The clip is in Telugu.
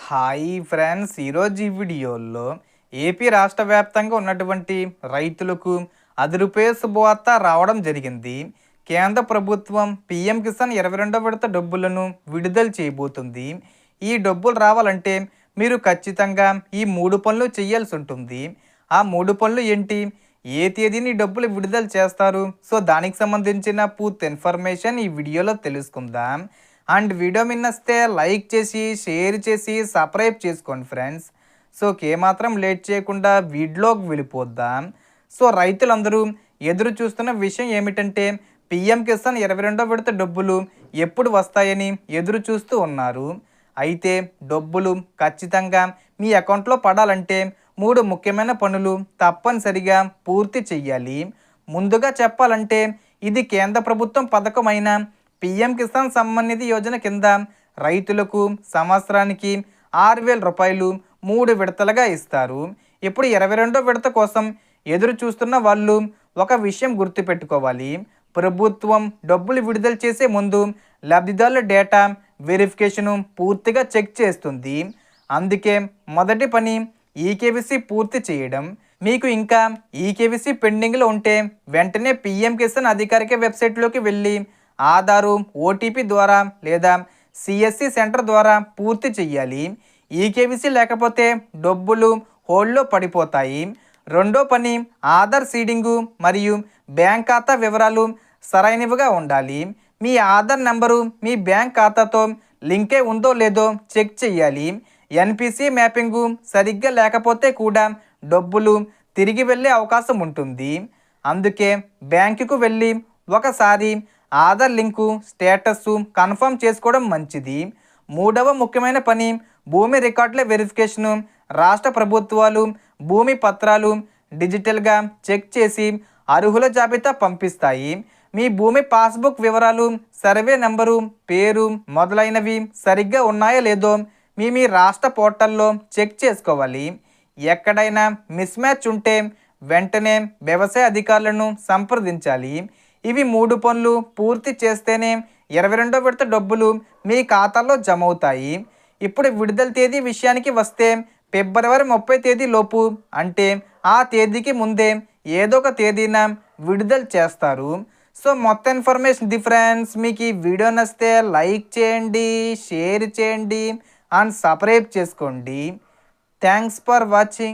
హాయ్ ఫ్రెండ్స్, ఈరోజు ఈ వీడియోలో ఏపీ రాష్ట్ర వ్యాప్తంగా ఉన్నటువంటి రైతులకు 10 రూపాయల శుభవార్త రావడం జరిగింది. కేంద్ర ప్రభుత్వం పీఎం కిసాన్ 22వ విడత డబ్బులను విడుదల చేయబోతుంది. ఈ డబ్బులు రావాలంటే మీరు ఖచ్చితంగా ఈ 3 పనులు చేయాల్సి ఉంటుంది. ఆ 3 పనులు ఏంటి? ఏ తేదీని డబ్బులు విడుదల చేస్తారు? సో దానికి సంబంధించిన పూర్తి ఇన్ఫర్మేషన్ ఈ వీడియోలో తెలుసుకుందాం. అండ్ వీడియో మిన్నస్తే లైక్ చేసి షేర్ చేసి సబ్స్క్రైబ్ చేసుకోండి ఫ్రెండ్స్. సో ఏమాత్రం లేట్ చేయకుండా వీడియోకి వెళ్ళిపోద్దాం. సో రైతులందరూ ఎదురు చూస్తున్న విషయం ఏమిటంటే పీఎం కిసాన్ 22వ విడత డబ్బులు ఎప్పుడు వస్తాయని ఎదురు చూస్తూ ఉన్నారు. అయితే డబ్బులు ఖచ్చితంగా మీ అకౌంట్లో పడాలంటే 3 ముఖ్యమైన పనులు తప్పనిసరిగా పూర్తి చెయ్యాలి. ముందుగా చెప్పాలంటే ఇది కేంద్ర ప్రభుత్వం పథకమైన పీఎం కిసాన్ సమ్మాన్ నిధి యోజన కింద రైతులకు సంవత్సరానికి 6,000 రూపాయలు 3 విడతలుగా ఇస్తారు. ఇప్పుడు 22వ విడత కోసం ఎదురు చూస్తున్న వాళ్ళు ఒక విషయం గుర్తుపెట్టుకోవాలి. ప్రభుత్వం డబ్బులు విడుదల చేసే ముందు లబ్ధిదారుల డేటా వెరిఫికేషను పూర్తిగా చెక్ చేస్తుంది. అందుకే మొదటి పని ఈకేవీసీ పూర్తి చేయడం. మీకు ఇంకా ఈకేవీసీ పెండింగ్లో ఉంటే వెంటనే పీఎం కిసాన్ అధికారిక వెబ్సైట్లోకి వెళ్ళి ఆధారు ఓటీపీ ద్వారా లేదా సిఎస్సి సెంటర్ ద్వారా పూర్తి చెయ్యాలి. ఈకేవీసీ లేకపోతే డబ్బులు హోల్డ్లో పడిపోతాయి. రెండో పని ఆధార్ సీడింగు మరియు బ్యాంక్ ఖాతా వివరాలు సరైనవిగా ఉండాలి. మీ ఆధార్ నెంబరు మీ బ్యాంక్ ఖాతాతో లింకే ఉందో లేదో చెక్ చేయాలి. ఎన్పిసి మ్యాపింగు సరిగ్గా లేకపోతే కూడా డబ్బులు తిరిగి వెళ్ళే అవకాశం ఉంటుంది. అందుకే బ్యాంకుకు వెళ్ళి ఒకసారి ఆధార్ లింకు స్టేటస్ కన్ఫర్మ్ చేసుకోవడం మంచిది. మూడవ ముఖ్యమైన పని భూమి రికార్డుల వెరిఫికేషను. రాష్ట్ర ప్రభుత్వాలు భూమి పత్రాలు డిజిటల్గా చెక్ చేసి అర్హుల జాబితా పంపిస్తాయి. మీ భూమి పాస్బుక్ వివరాలు, సర్వే నెంబరు, పేరు మొదలైనవి సరిగ్గా ఉన్నాయో లేదో మీ రాష్ట్ర పోర్టల్లో చెక్ చేసుకోవాలి. ఎక్కడైనా మిస్ మ్యాచ్ ఉంటే వెంటనే వ్యవసాయ అధికారులను సంప్రదించాలి. ఇవి 3 పనులు పూర్తి చేస్తేనే 22వ విడత డబ్బులు మీ ఖాతాలో జమ అవుతాయి. ఇప్పుడు విడుదల తేదీ విషయానికి వస్తే ఫిబ్రవరి 30 తేదీ లోపు, అంటే ఆ తేదీకి ముందే ఏదో ఒక తేదీన విడుదల చేస్తారు. సో మొత్తం ఇన్ఫర్మేషన్ ఫ్రెండ్స్. మీకు ఈ వీడియో నచ్చితే లైక్ చేయండి, షేర్ చేయండి అండ్ సబ్స్క్రైబ్ చేసుకోండి. Thanks for watching.